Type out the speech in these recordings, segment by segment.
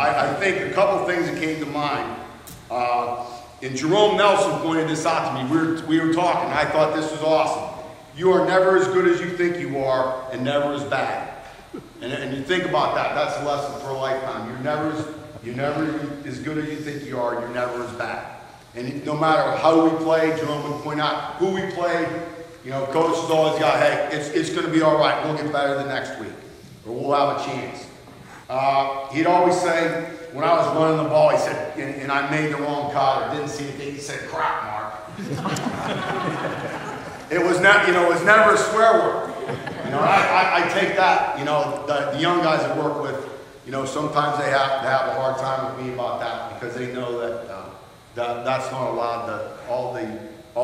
I think a couple things that came to mind. And Jerome Nelson pointed this out to me. We were talking, and I thought this was awesome. You are never as good as you think you are, and never as bad. And you think about that. That's a lesson for a lifetime. You're never as good as you think you are. You're never as bad. And no matter how we play, Jerome would point out who we play. You know, coach has always got, hey, it's going to be all right. We'll get better the next week, or we'll have a chance. He'd always say, when I was running the ball, he said, and I made the wrong cut or didn't see anything, he said, crap, Mark. It was not, you know, it was never a swear word. You know, I take that, you know, the young guys I work with, you know, sometimes they have a hard time with me about that because they know that that's not allowed, all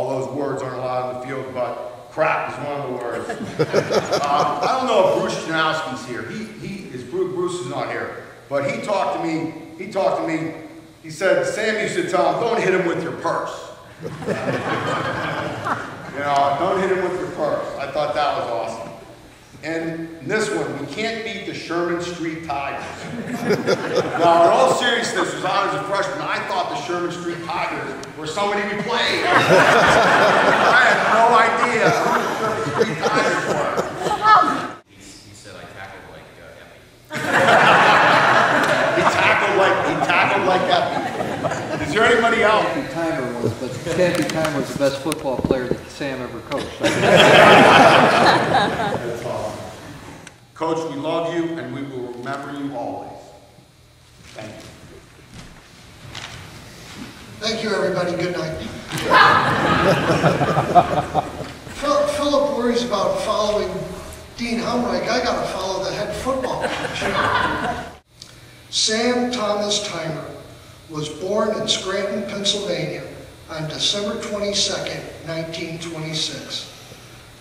those words aren't allowed in the field, but crap is one of the words. I don't know if Bruce Janowski's here. Bruce is not here. But he talked to me, he said, Sam used to tell him, don't hit him with your purse. You know, don't hit him with your purse. I thought that was awesome. And this one, we can't beat the Sherman Street Tigers. Now, in all seriousness, as I was a freshman, I thought the Sherman Street Tigers were somebody we played. I had no idea who the Sherman Street Tigers were. He said I tackled like Epi. He tackled like Epi. Is there anybody else? Cappy Timer was the best football player that Sam ever coached. That's awesome. Coach, we love you and we will remember you always. Thank you. Thank you, everybody. Good night. Philip worries about following Dean Humreich. I got to follow the head football coach. Sam Thomas Timer was born in Scranton, Pennsylvania on December 22nd, 1926,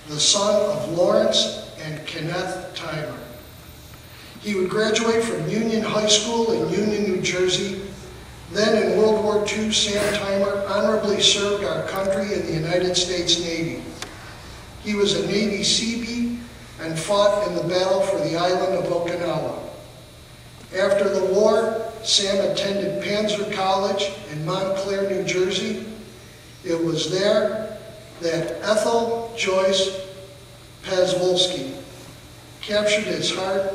the son of Lawrence and Kenneth Timer. He would graduate from Union High School in Union, New Jersey. Then in World War II, Sam Timer honorably served our country in the United States Navy. He was a Navy Seabee and fought in the battle for the island of Okinawa. After the war, Sam attended Panzer College in Montclair, New Jersey. It was there that Ethel Joyce Pazwolski captured his heart,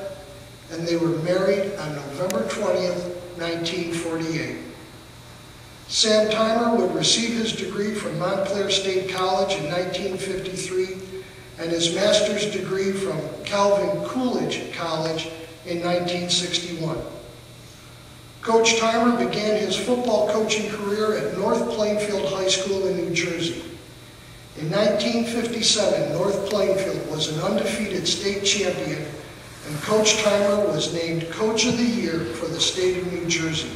and they were married on November 20th, 1948. Sam Timer would receive his degree from Montclair State College in 1953 and his master's degree from Calvin Coolidge College in 1961. Coach Timer began his football coaching career at North Plainfield High School in New Jersey. In 1957, North Plainfield was an undefeated state champion, and Coach Timer was named Coach of the Year for the state of New Jersey.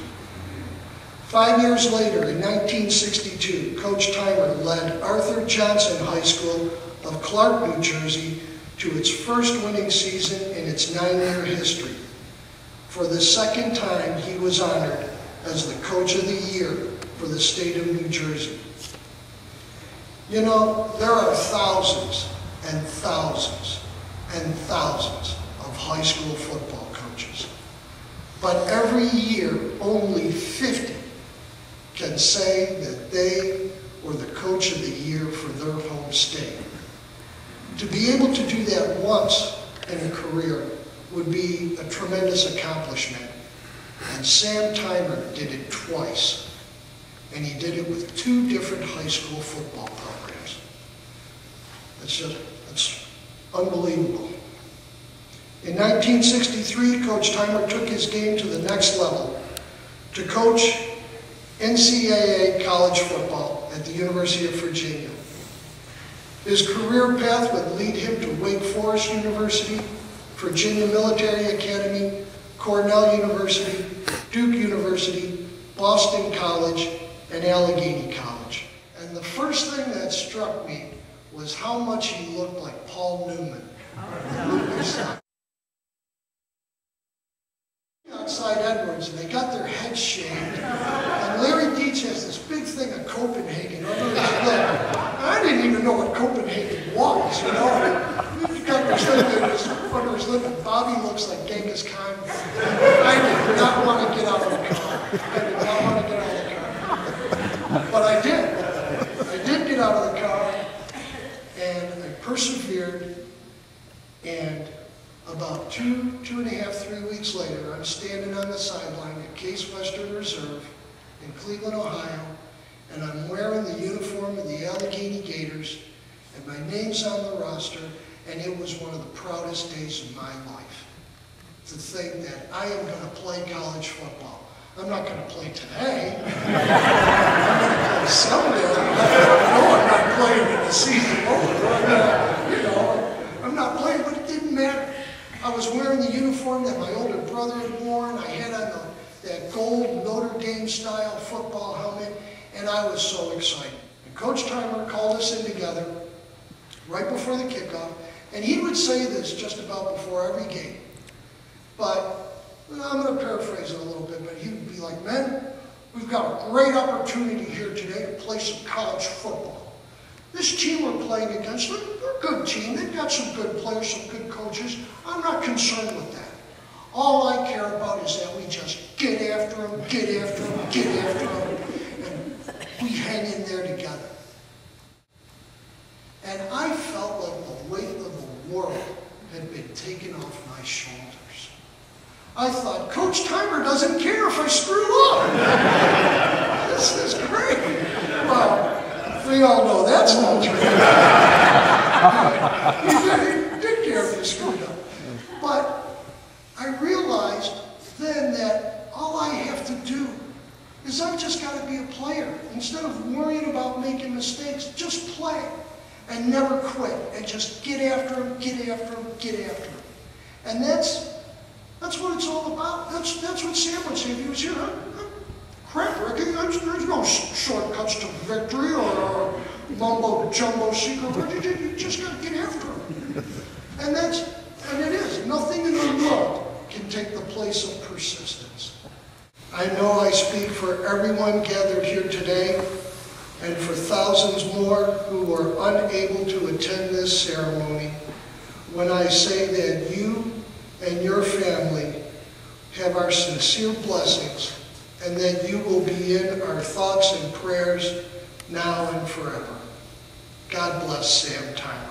5 years later, in 1962, Coach Timer led Arthur Johnson High School of Clark, New Jersey, to its first winning season in its 9-year history. For the second time, he was honored as the Coach of the Year for the state of New Jersey. You know, there are thousands and thousands and thousands of high school football coaches. But every year, only 50 can say that they were the Coach of the Year for their home state. To be able to do that once in a career would be a tremendous accomplishment. And Sam Timer did it twice. And he did it with 2 different high school football programs. It's unbelievable. In 1963, Coach Timer took his game to the next level to coach NCAA college football at the University of Virginia. His career path would lead him to Wake Forest University, Virginia Military Academy, Cornell University, Duke University, Boston College, and Allegheny College. And the first thing that struck me was how much he looked like Paul Newman. Outside Edwards, and they got their heads shaved. And Larry Dietz has this big thing of Copenhagen under his lip. I didn't even know what Copenhagen was, you know. You got this thing that was under his lip, and Bobby looks like Genghis Khan. I did not want to get out of the car. I did not want to get out of the car. But I did. I did get out of the car, and I persevered, and about 2.5, 3 weeks later, I'm standing on the sideline at Case Western Reserve in Cleveland, Ohio, and I'm wearing the uniform of the Allegheny Gators, and my name's on the roster, and it was one of the proudest days of my life to think that I am going to play college football. I'm not going to play today. I'm going to play someday. I'm not playing in the season over. I'm not playing, but it didn't matter. I was wearing the uniform that my older brother had worn. I had on that gold Notre Dame style football helmet, and I was so excited. And Coach Timer called us in together right before the kickoff, and he would say this just about before every game. But I'm going to paraphrase it a little bit, but he would be like, "Men, we've got a great opportunity here today to play some college football. This team we're playing against, they're a good team. They've got some good players, some good coaches. I'm not concerned with that. All I care about is that we just get after them, get after them, get after them, and we hang in there together." And I felt like the weight of the world had been taken off my shoulders. I thought, Coach Timer doesn't care if I screw up. This is great. Well, we all know that's not true. He did care if you screwed up. But I realized then that all I have to do is I've just got to be a player. Instead of worrying about making mistakes, just play and never quit. And just get after them, get after them, get after them. And that's what it's all about. That's what Sam would say if he was here. Crap, Ricky, there's no shortcuts to victory or mumbo jumbo secret. You just got to get after them. And it is. Nothing in the world can take the place of persistence. I know I speak for everyone gathered here today and for thousands more who were unable to attend this ceremony when I say that you and your family have our sincere blessings, and that you will be in our thoughts and prayers now and forever. God bless Sam Timer.